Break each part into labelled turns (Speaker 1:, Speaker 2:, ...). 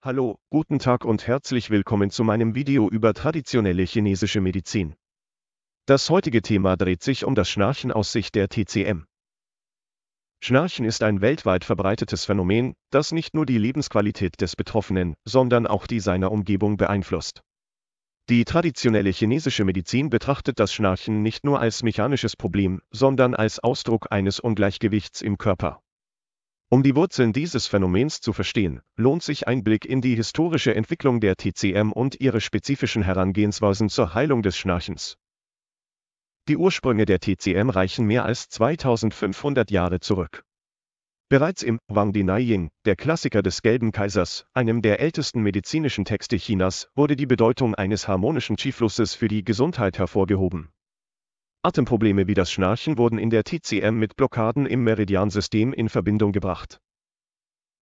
Speaker 1: Hallo, guten Tag und herzlich willkommen zu meinem Video über traditionelle chinesische Medizin. Das heutige Thema dreht sich um das Schnarchen aus Sicht der TCM. Schnarchen ist ein weltweit verbreitetes Phänomen, das nicht nur die Lebensqualität des Betroffenen, sondern auch die seiner Umgebung beeinflusst. Die traditionelle chinesische Medizin betrachtet das Schnarchen nicht nur als mechanisches Problem, sondern als Ausdruck eines Ungleichgewichts im Körper. Um die Wurzeln dieses Phänomens zu verstehen, lohnt sich ein Blick in die historische Entwicklung der TCM und ihre spezifischen Herangehensweisen zur Heilung des Schnarchens. Die Ursprünge der TCM reichen mehr als 2500 Jahre zurück. Bereits im Wang Di Neiying, der Klassiker des Gelben Kaisers, einem der ältesten medizinischen Texte Chinas, wurde die Bedeutung eines harmonischen Qi-Flusses für die Gesundheit hervorgehoben. Atemprobleme wie das Schnarchen wurden in der TCM mit Blockaden im Meridiansystem in Verbindung gebracht.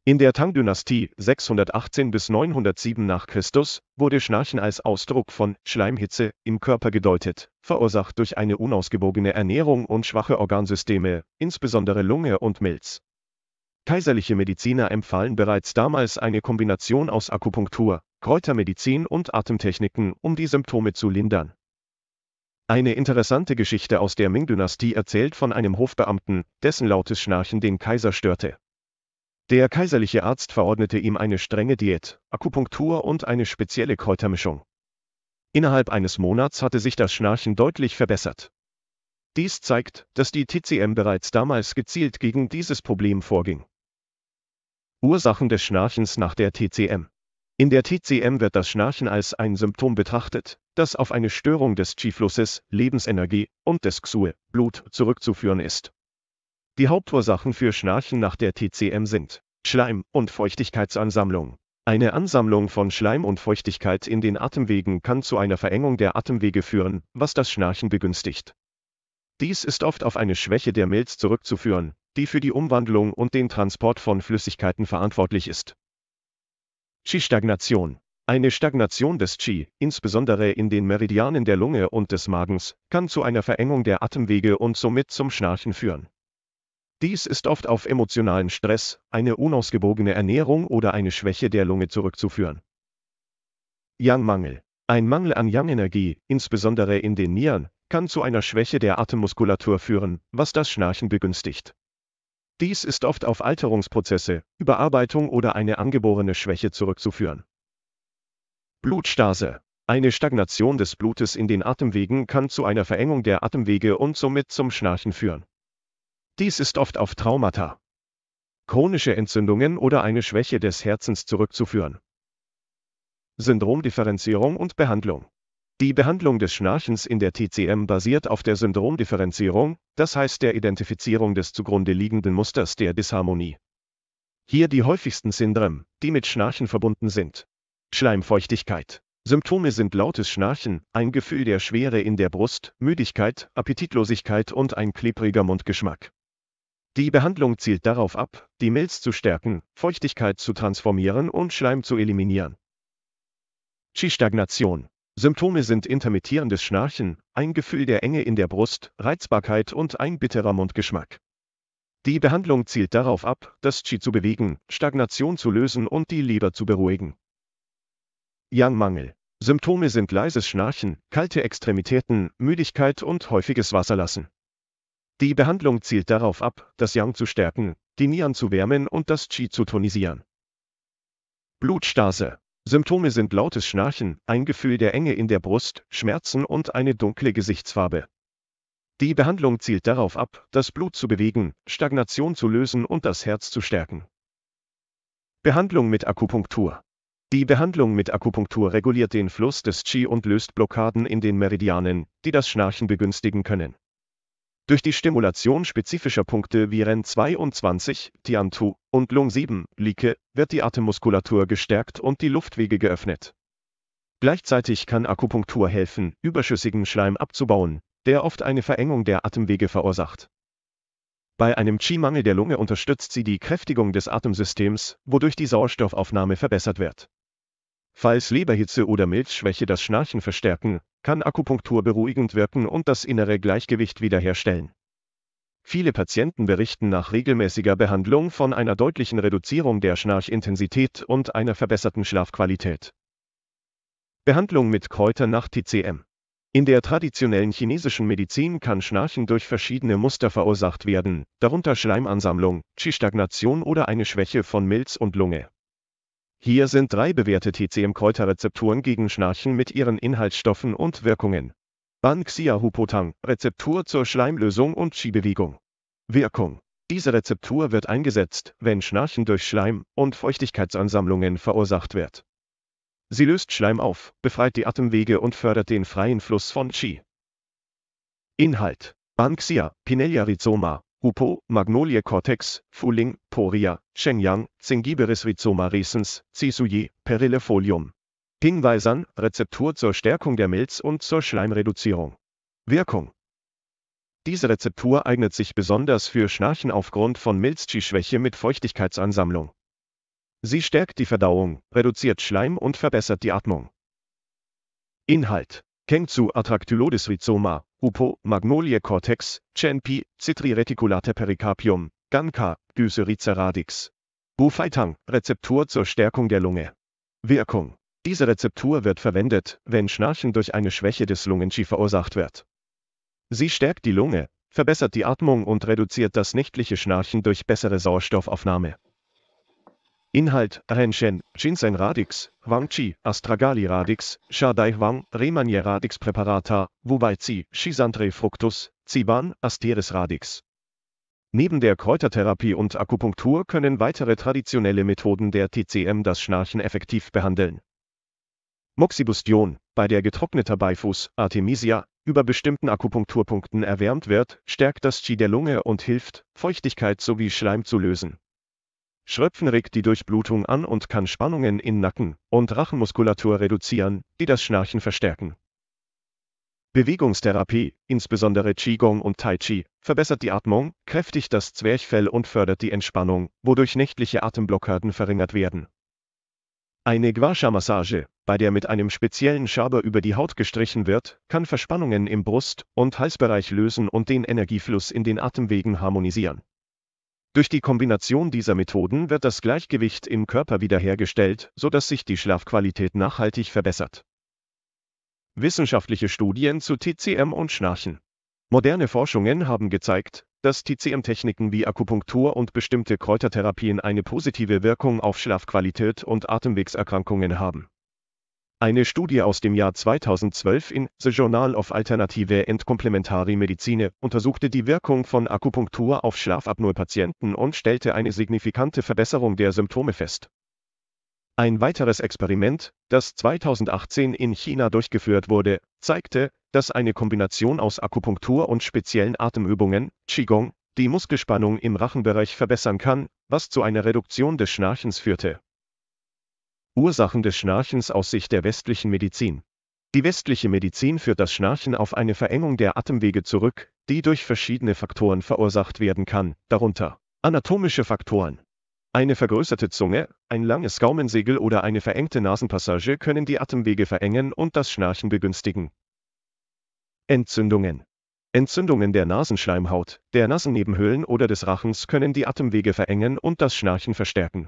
Speaker 1: In der Tang-Dynastie 618 bis 907 nach Christus wurde Schnarchen als Ausdruck von Schleimhitze im Körper gedeutet, verursacht durch eine unausgewogene Ernährung und schwache Organsysteme, insbesondere Lunge und Milz. Kaiserliche Mediziner empfahlen bereits damals eine Kombination aus Akupunktur, Kräutermedizin und Atemtechniken, um die Symptome zu lindern. Eine interessante Geschichte aus der Ming-Dynastie erzählt von einem Hofbeamten, dessen lautes Schnarchen den Kaiser störte. Der kaiserliche Arzt verordnete ihm eine strenge Diät, Akupunktur und eine spezielle Kräutermischung. Innerhalb eines Monats hatte sich das Schnarchen deutlich verbessert. Dies zeigt, dass die TCM bereits damals gezielt gegen dieses Problem vorging. Ursachen des Schnarchens nach der TCM. In der TCM wird das Schnarchen als ein Symptom betrachtet, das auf eine Störung des Qi-Flusses, Lebensenergie und des Xue, Blut, zurückzuführen ist. Die Hauptursachen für Schnarchen nach der TCM sind Schleim- und Feuchtigkeitsansammlung. Eine Ansammlung von Schleim und Feuchtigkeit in den Atemwegen kann zu einer Verengung der Atemwege führen, was das Schnarchen begünstigt. Dies ist oft auf eine Schwäche der Milz zurückzuführen, die für die Umwandlung und den Transport von Flüssigkeiten verantwortlich ist. Qi-Stagnation. Eine Stagnation des Qi, insbesondere in den Meridianen der Lunge und des Magens, kann zu einer Verengung der Atemwege und somit zum Schnarchen führen. Dies ist oft auf emotionalen Stress, eine unausgewogene Ernährung oder eine Schwäche der Lunge zurückzuführen. Yang-Mangel. Ein Mangel an Yang-Energie, insbesondere in den Nieren, kann zu einer Schwäche der Atemmuskulatur führen, was das Schnarchen begünstigt. Dies ist oft auf Alterungsprozesse, Überarbeitung oder eine angeborene Schwäche zurückzuführen. Blutstase. Eine Stagnation des Blutes in den Atemwegen kann zu einer Verengung der Atemwege und somit zum Schnarchen führen. Dies ist oft auf Traumata, chronische Entzündungen oder eine Schwäche des Herzens zurückzuführen. Syndromdifferenzierung und Behandlung. Die Behandlung des Schnarchens in der TCM basiert auf der Syndromdifferenzierung, das heißt der Identifizierung des zugrunde liegenden Musters der Disharmonie. Hier die häufigsten Syndrome, die mit Schnarchen verbunden sind. Schleimfeuchtigkeit. Symptome sind lautes Schnarchen, ein Gefühl der Schwere in der Brust, Müdigkeit, Appetitlosigkeit und ein klebriger Mundgeschmack. Die Behandlung zielt darauf ab, die Milz zu stärken, Feuchtigkeit zu transformieren und Schleim zu eliminieren. Qi-Stagnation. Symptome sind intermittierendes Schnarchen, ein Gefühl der Enge in der Brust, Reizbarkeit und ein bitterer Mundgeschmack. Die Behandlung zielt darauf ab, das Qi zu bewegen, Stagnation zu lösen und die Leber zu beruhigen. Yang-Mangel. Symptome sind leises Schnarchen, kalte Extremitäten, Müdigkeit und häufiges Wasserlassen. Die Behandlung zielt darauf ab, das Yang zu stärken, die Nieren zu wärmen und das Qi zu tonisieren. Blutstase. Symptome sind lautes Schnarchen, ein Gefühl der Enge in der Brust, Schmerzen und eine dunkle Gesichtsfarbe. Die Behandlung zielt darauf ab, das Blut zu bewegen, Stagnation zu lösen und das Herz zu stärken. Behandlung mit Akupunktur. Die Behandlung mit Akupunktur reguliert den Fluss des Qi und löst Blockaden in den Meridianen, die das Schnarchen begünstigen können. Durch die Stimulation spezifischer Punkte wie Ren 22, Tian-Tu und Lung 7, Like, wird die Atemmuskulatur gestärkt und die Luftwege geöffnet. Gleichzeitig kann Akupunktur helfen, überschüssigen Schleim abzubauen, der oft eine Verengung der Atemwege verursacht. Bei einem Qi-Mangel der Lunge unterstützt sie die Kräftigung des Atemsystems, wodurch die Sauerstoffaufnahme verbessert wird. Falls Leberhitze oder Milzschwäche das Schnarchen verstärken, kann Akupunktur beruhigend wirken und das innere Gleichgewicht wiederherstellen. Viele Patienten berichten nach regelmäßiger Behandlung von einer deutlichen Reduzierung der Schnarchintensität und einer verbesserten Schlafqualität. Behandlung mit Kräutern nach TCM. In der traditionellen chinesischen Medizin kann Schnarchen durch verschiedene Muster verursacht werden, darunter Schleimansammlung, Qi-Stagnation oder eine Schwäche von Milz und Lunge. Hier sind 3 bewährte TCM-Kräuterrezepturen gegen Schnarchen mit ihren Inhaltsstoffen und Wirkungen. Ban Xia Hupotang, Rezeptur zur Schleimlösung und Qi-Bewegung. Wirkung. Diese Rezeptur wird eingesetzt, wenn Schnarchen durch Schleim- und Feuchtigkeitsansammlungen verursacht wird. Sie löst Schleim auf, befreit die Atemwege und fördert den freien Fluss von Qi. Inhalt: Banksia, Pinellia rhizoma, Hupo, Magnolie cortex, Fuling, Poria, Shenyang, Zingiberis rhizoma recens, Zisuye, Perillefolium. Hinweisern, Rezeptur zur Stärkung der Milz und zur Schleimreduzierung. Wirkung: Diese Rezeptur eignet sich besonders für Schnarchen aufgrund von Milz-Qi-Schwäche mit Feuchtigkeitsansammlung. Sie stärkt die Verdauung, reduziert Schleim und verbessert die Atmung. Inhalt: Kengzu Atractylodes rhizoma, Hupo, Magnolie cortex, Chenpi, Citri reticulate pericarpium, Ganka, Gyserycia radix. Bufeitang, Rezeptur zur Stärkung der Lunge. Wirkung: Diese Rezeptur wird verwendet, wenn Schnarchen durch eine Schwäche des Lungen-Qi verursacht wird. Sie stärkt die Lunge, verbessert die Atmung und reduziert das nächtliche Schnarchen durch bessere Sauerstoffaufnahme. Inhalt: Renshen, Ginseng radix, Wang Qi, Astragali radix, Shadai Wang, Remanier radix Präparata, Wubai-Zi, Schisandre fructus, Ziban, Asteris radix. Neben der Kräutertherapie und Akupunktur können weitere traditionelle Methoden der TCM das Schnarchen effektiv behandeln. Moxibustion, bei der getrockneter Beifuß, Artemisia, über bestimmten Akupunkturpunkten erwärmt wird, stärkt das Qi der Lunge und hilft, Feuchtigkeit sowie Schleim zu lösen. Schröpfen regt die Durchblutung an und kann Spannungen in Nacken- und Rachenmuskulatur reduzieren, die das Schnarchen verstärken. Bewegungstherapie, insbesondere Qigong und Tai Chi, verbessert die Atmung, kräftigt das Zwerchfell und fördert die Entspannung, wodurch nächtliche Atemblockaden verringert werden. Eine Gua-Sha-Massage, bei der mit einem speziellen Schaber über die Haut gestrichen wird, kann Verspannungen im Brust- und Halsbereich lösen und den Energiefluss in den Atemwegen harmonisieren. Durch die Kombination dieser Methoden wird das Gleichgewicht im Körper wiederhergestellt, sodass sich die Schlafqualität nachhaltig verbessert. Wissenschaftliche Studien zu TCM und Schnarchen. Moderne Forschungen haben gezeigt, dass TCM-Techniken wie Akupunktur und bestimmte Kräutertherapien eine positive Wirkung auf Schlafqualität und Atemwegserkrankungen haben. Eine Studie aus dem Jahr 2012 in The Journal of Alternative and Complementary Medicine untersuchte die Wirkung von Akupunktur auf Schlafapnoe-Patienten und stellte eine signifikante Verbesserung der Symptome fest. Ein weiteres Experiment, das 2018 in China durchgeführt wurde, zeigte, dass eine Kombination aus Akupunktur und speziellen Atemübungen, Qigong, die Muskelspannung im Rachenbereich verbessern kann, was zu einer Reduktion des Schnarchens führte. Ursachen des Schnarchens aus Sicht der westlichen Medizin. Die westliche Medizin führt das Schnarchen auf eine Verengung der Atemwege zurück, die durch verschiedene Faktoren verursacht werden kann, darunter anatomische Faktoren. Eine vergrößerte Zunge, ein langes Gaumensegel oder eine verengte Nasenpassage können die Atemwege verengen und das Schnarchen begünstigen. Entzündungen. Entzündungen der Nasenschleimhaut, der Nasennebenhöhlen oder des Rachens können die Atemwege verengen und das Schnarchen verstärken.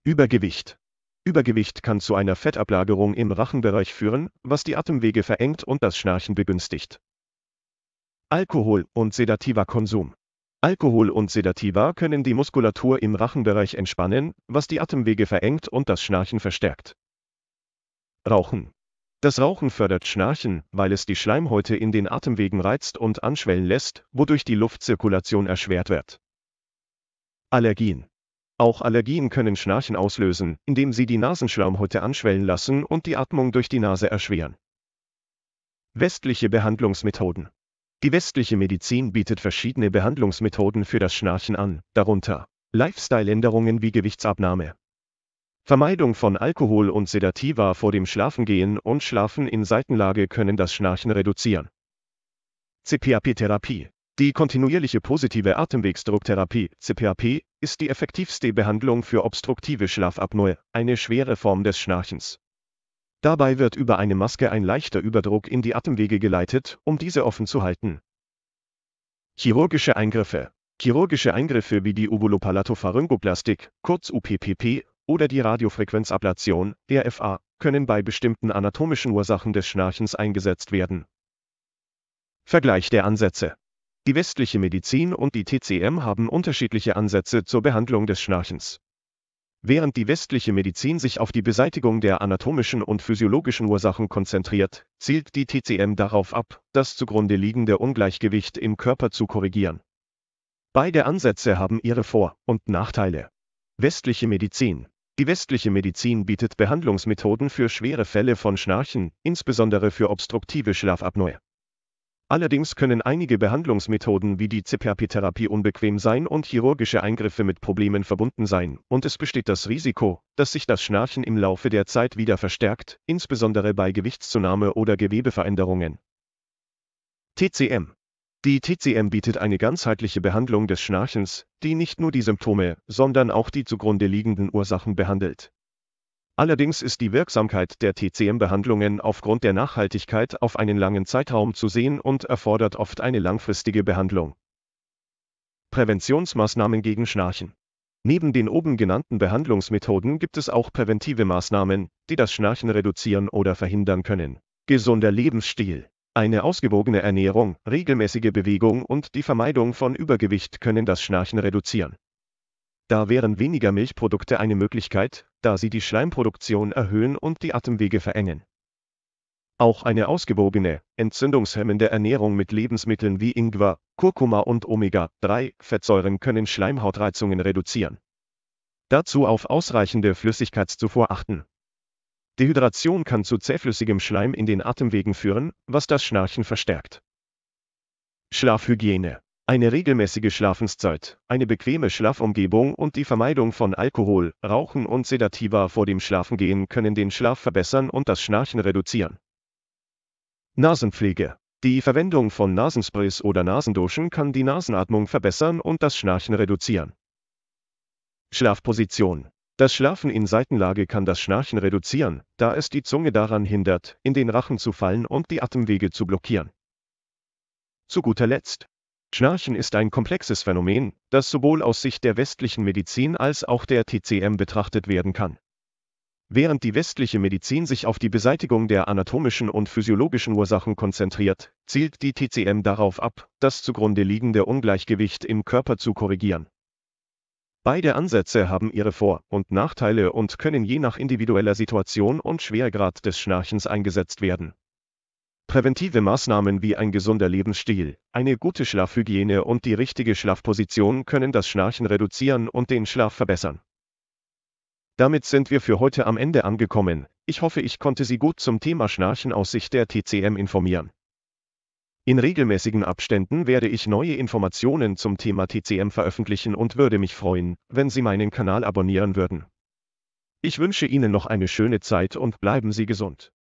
Speaker 1: Übergewicht. Übergewicht kann zu einer Fettablagerung im Rachenbereich führen, was die Atemwege verengt und das Schnarchen begünstigt. Alkohol- und Sedativa-Konsum. Alkohol und Sedativa können die Muskulatur im Rachenbereich entspannen, was die Atemwege verengt und das Schnarchen verstärkt. Rauchen. Das Rauchen fördert Schnarchen, weil es die Schleimhäute in den Atemwegen reizt und anschwellen lässt, wodurch die Luftzirkulation erschwert wird. Allergien. Auch Allergien können Schnarchen auslösen, indem sie die Nasenschleimhäute anschwellen lassen und die Atmung durch die Nase erschweren. Westliche Behandlungsmethoden. Die westliche Medizin bietet verschiedene Behandlungsmethoden für das Schnarchen an, darunter Lifestyle-Änderungen wie Gewichtsabnahme, Vermeidung von Alkohol und Sedativa vor dem Schlafengehen und Schlafen in Seitenlage können das Schnarchen reduzieren. CPAP-Therapie. Die kontinuierliche positive Atemwegsdrucktherapie, CPAP, ist die effektivste Behandlung für obstruktive Schlafapnoe, eine schwere Form des Schnarchens. Dabei wird über eine Maske ein leichter Überdruck in die Atemwege geleitet, um diese offen zu halten. Chirurgische Eingriffe. Chirurgische Eingriffe wie die Uvulopalato-Pharyngoplastik, kurz UPPP, oder die Radiofrequenzablation, RFA, können bei bestimmten anatomischen Ursachen des Schnarchens eingesetzt werden. Vergleich der Ansätze. Die westliche Medizin und die TCM haben unterschiedliche Ansätze zur Behandlung des Schnarchens. Während die westliche Medizin sich auf die Beseitigung der anatomischen und physiologischen Ursachen konzentriert, zielt die TCM darauf ab, das zugrunde liegende Ungleichgewicht im Körper zu korrigieren. Beide Ansätze haben ihre Vor- und Nachteile. Westliche Medizin. Die westliche Medizin bietet Behandlungsmethoden für schwere Fälle von Schnarchen, insbesondere für obstruktive Schlafapnoe. Allerdings können einige Behandlungsmethoden wie die CPAP-Therapie unbequem sein und chirurgische Eingriffe mit Problemen verbunden sein, und es besteht das Risiko, dass sich das Schnarchen im Laufe der Zeit wieder verstärkt, insbesondere bei Gewichtszunahme oder Gewebeveränderungen. TCM. Die TCM bietet eine ganzheitliche Behandlung des Schnarchens, die nicht nur die Symptome, sondern auch die zugrunde liegenden Ursachen behandelt. Allerdings ist die Wirksamkeit der TCM-Behandlungen aufgrund der Nachhaltigkeit auf einen langen Zeitraum zu sehen und erfordert oft eine langfristige Behandlung. Präventionsmaßnahmen gegen Schnarchen. Neben den oben genannten Behandlungsmethoden gibt es auch präventive Maßnahmen, die das Schnarchen reduzieren oder verhindern können. Gesunder Lebensstil. Eine ausgewogene Ernährung, regelmäßige Bewegung und die Vermeidung von Übergewicht können das Schnarchen reduzieren. Da wären weniger Milchprodukte eine Möglichkeit, da sie die Schleimproduktion erhöhen und die Atemwege verengen. Auch eine ausgewogene, entzündungshemmende Ernährung mit Lebensmitteln wie Ingwer, Kurkuma und Omega-3-Fettsäuren können Schleimhautreizungen reduzieren. Dazu auf ausreichende Flüssigkeitszufuhr achten. Dehydration kann zu zähflüssigem Schleim in den Atemwegen führen, was das Schnarchen verstärkt. Schlafhygiene. Eine regelmäßige Schlafenszeit, eine bequeme Schlafumgebung und die Vermeidung von Alkohol, Rauchen und Sedativa vor dem Schlafengehen können den Schlaf verbessern und das Schnarchen reduzieren. Nasenpflege. Die Verwendung von Nasensprays oder Nasenduschen kann die Nasenatmung verbessern und das Schnarchen reduzieren. Schlafposition. Das Schlafen in Seitenlage kann das Schnarchen reduzieren, da es die Zunge daran hindert, in den Rachen zu fallen und die Atemwege zu blockieren. Zu guter Letzt. Schnarchen ist ein komplexes Phänomen, das sowohl aus Sicht der westlichen Medizin als auch der TCM betrachtet werden kann. Während die westliche Medizin sich auf die Beseitigung der anatomischen und physiologischen Ursachen konzentriert, zielt die TCM darauf ab, das zugrunde liegende Ungleichgewicht im Körper zu korrigieren. Beide Ansätze haben ihre Vor- und Nachteile und können je nach individueller Situation und Schwergrad des Schnarchens eingesetzt werden. Präventive Maßnahmen wie ein gesunder Lebensstil, eine gute Schlafhygiene und die richtige Schlafposition können das Schnarchen reduzieren und den Schlaf verbessern. Damit sind wir für heute am Ende angekommen. Ich hoffe, ich konnte Sie gut zum Thema Schnarchen aus Sicht der TCM informieren. In regelmäßigen Abständen werde ich neue Informationen zum Thema TCM veröffentlichen und würde mich freuen, wenn Sie meinen Kanal abonnieren würden. Ich wünsche Ihnen noch eine schöne Zeit und bleiben Sie gesund.